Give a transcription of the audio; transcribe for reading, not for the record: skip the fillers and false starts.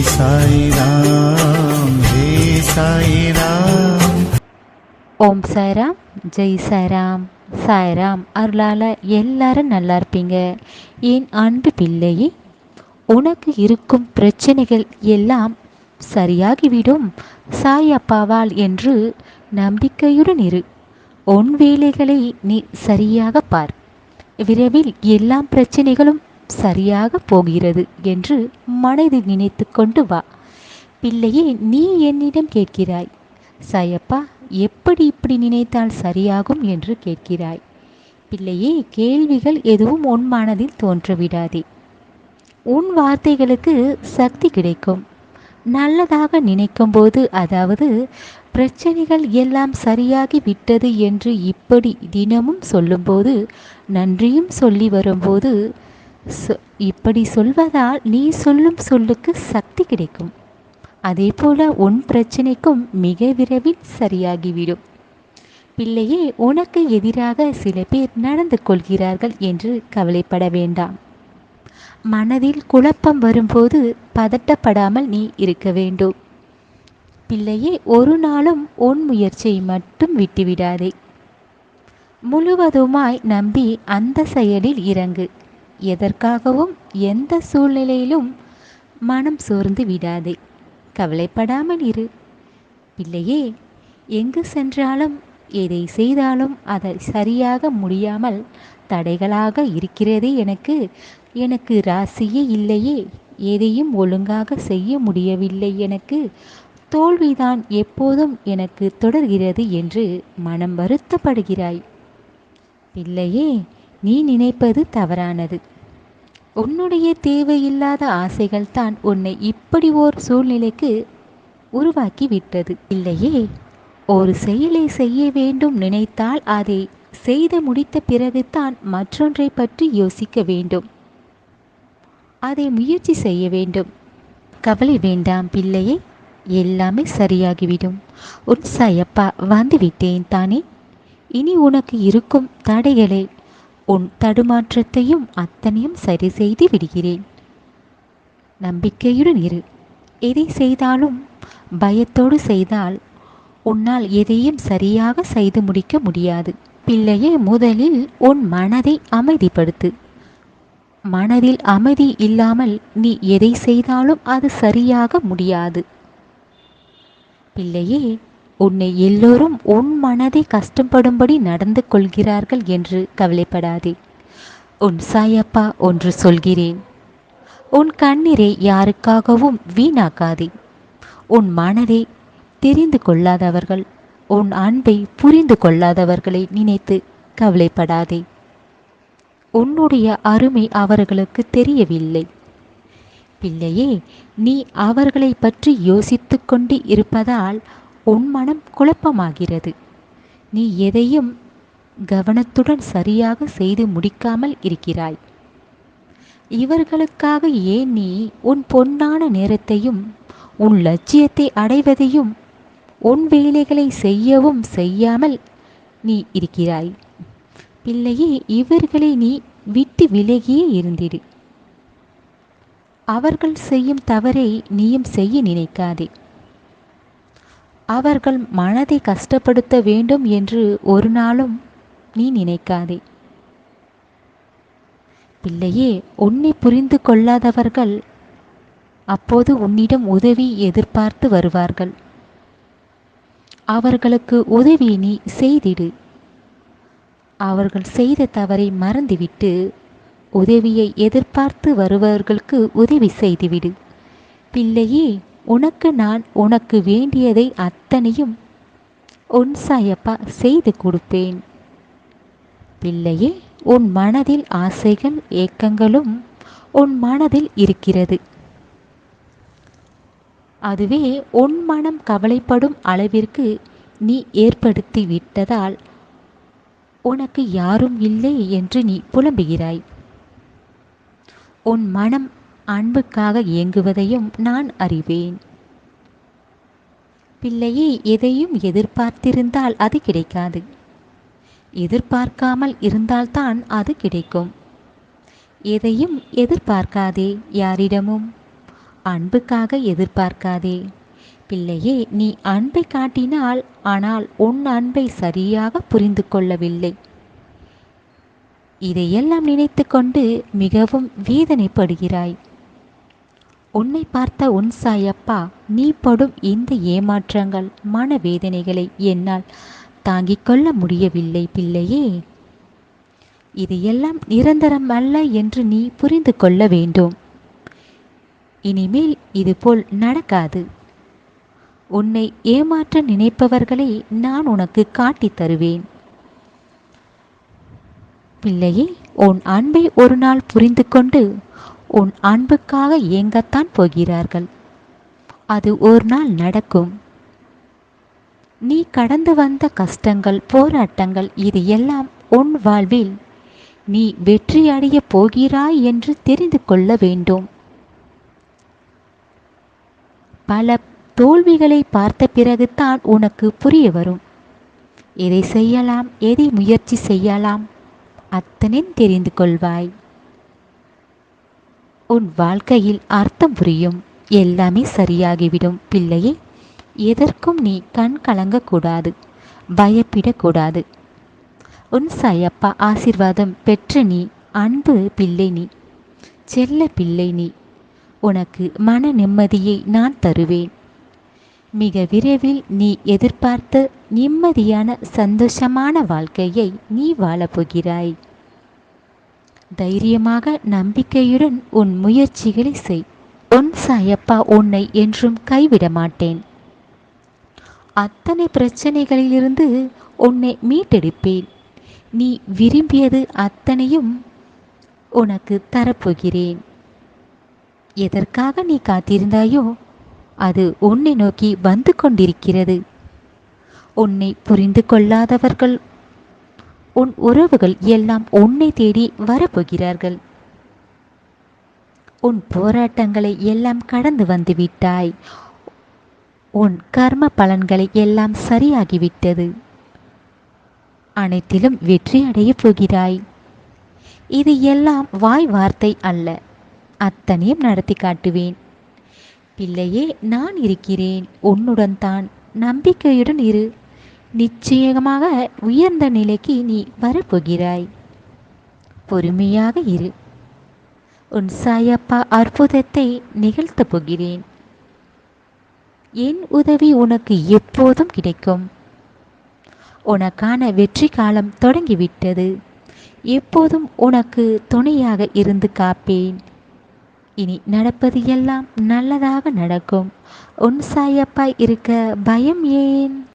சாய்ராம் ஹே சாய்ராம். ஓம் சாய்ராம், ஜெய் சாய்ராம். சாய்ராம் அருளால் எல்லாரும் நல்லா இருப்பீங்க. என் அன்பு பிள்ளையே, உனக்கு இருக்கும் பிரச்சனைகள் எல்லாம் சரியாகிவிடும் சாய் அப்பாவால் என்று நம்பிக்கையுடன் இரு. உன் வேலைகளை நீ சரியாக பார். விரைவில் எல்லா பிரச்சனைகளும் சரியாக போகிறது என்று மனதில் நினைத்து கொண்டு வா. பிள்ளையே, நீ என்னிடம் கேட்கிறாய், சாயப்பா எப்படி இப்படி நினைத்தால் சரியாகும் என்று கேட்கிறாய். பிள்ளையே, கேள்விகள் எதுவும் உன் மனதில் தோன்றவிடாதே. உன் வார்த்தைகளுக்கு சக்தி கிடைக்கும். நல்லதாக நினைக்கும் போது, அதாவது பிரச்சனைகள் எல்லாம் சரியாகி விட்டது என்று இப்படி தினமும் சொல்லும்போது, நன்றியும் சொல்லி வரும்போது, இப்படி சொல்வதால் நீ சொல்லும் சொல்லுக்கு சக்தி கிடைக்கும். அதே போல உன் பிரச்சனைக்கும் மிக விரைவில் சரியாகிவிடும். பிள்ளையே, உனக்கு எதிராக சில பேர் நடந்து கொள்கிறார்கள் என்று கவலைப்பட வேண்டாம். மனதில் குழப்பம் வரும்போது பதட்டப்படாமல் நீ இருக்க வேண்டும். பிள்ளையே, ஒரு நாளும் உன் முயற்சியை மட்டும் விட்டுவிடாதே. முழுவதுமாய் நம்பி அந்த செயலில் இறங்கு. எதற்காகவும் எந்த சூழ்நிலையிலும் மனம் சோர்ந்து விடாதே. கவலைப்படாமல் இரு. பிள்ளையே, எங்கு சென்றாலும் எதை செய்தாலும் அதை சரியாக முடியாமல் தடைகளாக இருக்கிறதே, எனக்கு ராசியே இல்லையே, எதையும் ஒழுங்காக செய்ய முடியவில்லை, எனக்கு தோல்விதான் எப்போதும் எனக்கு தொடர்கிறது என்று மனம் வருத்தப்படுகிறாய். பிள்ளையே, நீ நினைப்பது தவறானது. உன்னுடைய தேவையில்லாத ஆசைகள் தான் உன்னை இப்படி ஓர் சூழ்நிலைக்கு உருவாக்கி விட்டது. இல்லையே, ஒரு செயலை செய்ய வேண்டும் நினைத்தால் அதை செய்து முடித்த பிறகுதான் மற்றொன்றை பற்றி யோசிக்க வேண்டும். அதை முயற்சி செய்ய வேண்டும். கவலை வேண்டாம் பிள்ளையே, எல்லாமே சரியாகிவிடும். உன் சாயப்பா வந்துவிட்டேன் தானே. இனி உனக்கு இருக்கும் தடைகளை, உன் தடுமாற்றத்தையும் அத்தனையும் சரி செய்து விடுகிறேன். நம்பிக்கையுடன் இரு. எதை செய்தாலும் பயத்தோடு செய்தால் உன்னால் எதையும் சரியாக செய்து முடிக்க முடியாது. பிள்ளையே, முதலில் உன் மனதை அமைதிப்படுத்து. மனதில் அமைதி இல்லாமல் நீ எதை செய்தாலும் அது சரியாக முடியாது. பிள்ளையே, உன்னை எல்லோரும் உன் மனதை கஷ்டப்படும்படி நடந்து கொள்கிறார்கள் என்று கவலைப்படாதே. உன் சாயப்பா ஒன்று சொல்கிறேன், உன் கண்ணீரை யாருக்காகவும் வீணாக்காதே. உன் மனதை தெரிந்து கொள்ளாதவர்கள், உன் அன்பை புரிந்து கொள்ளாதவர்களை நினைத்து கவலைப்படாதே. உன்னுடைய அருமை அவர்களுக்கு தெரியவில்லை. பிள்ளையே, நீ அவர்களை பற்றி யோசித்து கொண்டு இருப்பதால் உன் மனம் குழப்பமாகிறது. நீ எதையும் கவனத்துடன் சரியாக செய்து முடிக்காமல் இருக்கிறாய். இவர்களுக்காக ஏன் நீ உன் பொன்னான நேரத்தையும் உன் லட்சியத்தை அடைவதையும் உன் வேலைகளை செய்யவும் செய்யாமல் நீ இருக்கிறாய். பிள்ளையே, இவர்களை நீ விட்டு விலகியே இருந்திடு. அவர்கள் செய்யும் தவறை நீயும் செய்ய நினைக்காதே. அவர்கள் மனதை கஷ்டப்படுத்த வேண்டும் என்று ஒரு நாளும் நீ நினைக்காதே. பிள்ளையே, உன்னை புரிந்து கொள்ளாதவர்கள் அப்போது உன்னிடம் உதவி எதிர்பார்த்து வருவார்கள். அவர்களுக்கு உதவி நீ செய்திடு. அவர்கள் செய்த தவறை மறந்துவிட்டு உதவியை எதிர்பார்த்து வருபவர்களுக்கு உதவி செய்துவிடு. பிள்ளையே, உனக்கு வேண்டியதை அத்தனையும் உன் சாயப்பா செய்து கொடுப்பேன். பிள்ளையே, உன் மனதில் ஆசைகள் ஏக்கங்களும் உன் மனதில் இருக்கிறது. அதுவே உன் மனம் கவலைப்படும் அளவிற்கு நீ ஏற்படுத்தி விட்டதால் உனக்கு யாரும் இல்லை என்று நீ புலம்புகிறாய். உன் மனம் அன்புக்காக இயங்குவதையும் நான் அறிவேன். பிள்ளையே, எதையும் எதிர்பார்த்திருந்தால் அது கிடைக்காது. எதிர்பார்க்காமல் இருந்தால்தான் அது கிடைக்கும். எதையும் எதிர்பார்க்காதே யாரிடமும். அன்புக்காக எதிர்பார்க்காதே. பிள்ளையே, நீ அன்பை காட்டினால், ஆனால் உன் அன்பை சரியாக புரிந்து கொள்ளவில்லை. இதையெல்லாம் நினைத்து கொண்டு மிகவும் வேதனைப்படுகிறாய். உன்னை பார்த்த உன் சாயப்பா, நீ படும் இந்த ஏமாற்றங்கள், மனவேதனைகளை என்னால் தாங்கிக் கொள்ள முடியவில்லை பிள்ளையே. இதையெல்லாம் நிரந்தரம் அல்ல என்று நீ புரிந்து கொள்ள வேண்டும். இனிமேல் இதுபோல் நடக்காது. உன்னை ஏமாற்ற நினைப்பவர்களை நான் உனக்கு காட்டித் தருவேன். பிள்ளையே, உன் அன்பை ஒரு நாள் புரிந்து கொண்டு உன் அன்புக்காக ஏங்கத்தான் போகிறார்கள். அது ஒரு நாள் நடக்கும். நீ கடந்து வந்த கஷ்டங்கள், போராட்டங்கள், இது எல்லாம் உன் வாழ்வில் நீ வெற்றி அடைய போகிறாய் என்று தெரிந்து கொள்ள வேண்டும். பல தோல்விகளை பார்த்த பிறகுதான் உனக்கு புரிய வரும். எதை செய்யலாம், எதை முயற்சி செய்யலாம், அத்தனை தெரிந்து கொள்வாய். உன் வாழ்க்கையில் அர்த்தம் புரியும். எல்லாமே சரியாகிவிடும் பிள்ளையே. எதற்கும் நீ கண் கலங்கக்கூடாது, பயப்படக்கூடாது. உன் சாயப்பா ஆசீர்வாதம் பெற்ற நீ அன்பு பிள்ளை, நீ செல்ல பிள்ளை, நீ உனக்கு மன நிம்மதியை நான் தருவேன். மிக விரைவில் நீ எதிர்பார்த்த நிம்மதியான சந்தோஷமான வாழ்க்கையை நீ வாழப்போகிறாய். தைரியமாக நம்பிக்கையுடன் உன் முயற்சிகளை செய். உன் சாயப்பா உன்னை என்றும் கைவிட மாட்டேன். அத்தனை பிரச்சனைகளிலிருந்து உன்னை மீட்டெடுப்பேன். நீ விரும்பியது அத்தனையும் உனக்கு தரப்போகிறேன். எதற்காக நீ காத்திருந்தாயோ அது உன்னை நோக்கி வந்து கொண்டிருக்கிறது. உன்னை புரிந்து கொள்ளாதவர்கள், உன் உறவுகள் எல்லாம் உன்னை தேடி வரப்போகிறார்கள். உன் போராட்டங்களை எல்லாம் கடந்து வந்து விட்டாய். உன் கர்ம பலன்களை எல்லாம் சரியாகிவிட்டது. அனைத்திலும் வெற்றி அடையப் போகிறாய். இது எல்லாம் வாய் வார்த்தை அல்ல, அத்தனையும் நடத்தி காட்டுவேன். பிள்ளையே, நான் இருக்கிறேன், உன்னுடன் தான். நம்பிக்கையுடன் இரு. நிச்சயமாக உயர்ந்த நிலைக்கு நீ வரப்போகிறாய். பொறுமையாக இரு. உன் சாயப்பா அற்புதத்தை நிகழ்த்தப் போகிறேன். என் உதவி உனக்கு எப்போதும் கிடைக்கும். உனக்கான வெற்றி காலம் தொடங்கிவிட்டது. எப்போதும் உனக்கு துணையாக இருந்து காப்பேன். இனி நடப்பது எல்லாம் நல்லதாக நடக்கும். உன் சாயப்பா இருக்க பயம் ஏன்?